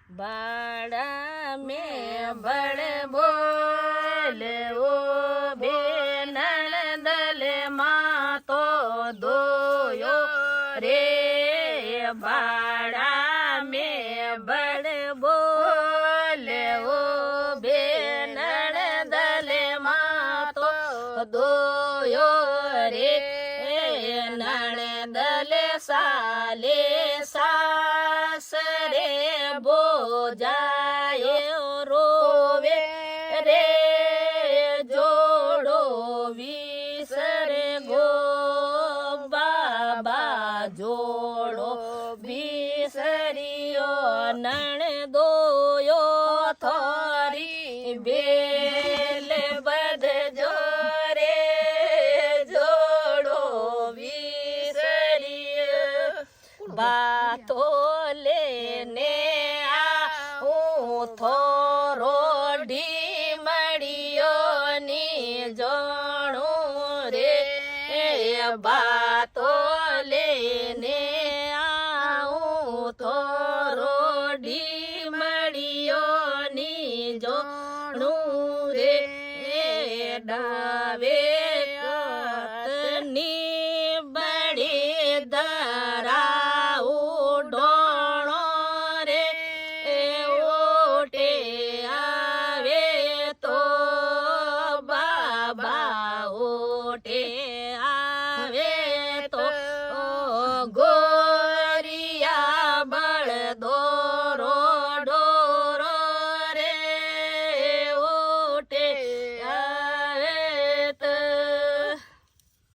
बाड़ा में बड़ बोले ओ बेनन दल माँ तो दोयो रे बाड़ा में बड़ बोले ओ बेनन दल माँ तो दोयो रे नण साले सासरे बोजाए रोवे रे जोड़ो विसरे गो बाबा जोड़ो विसरियो नण दोयो थोरी बेल बद जोरे जोड़ो बातो लेने आऊं थोरो ढीमड़ियो नी जोणू रे बातो लेने आऊं थोरो ढी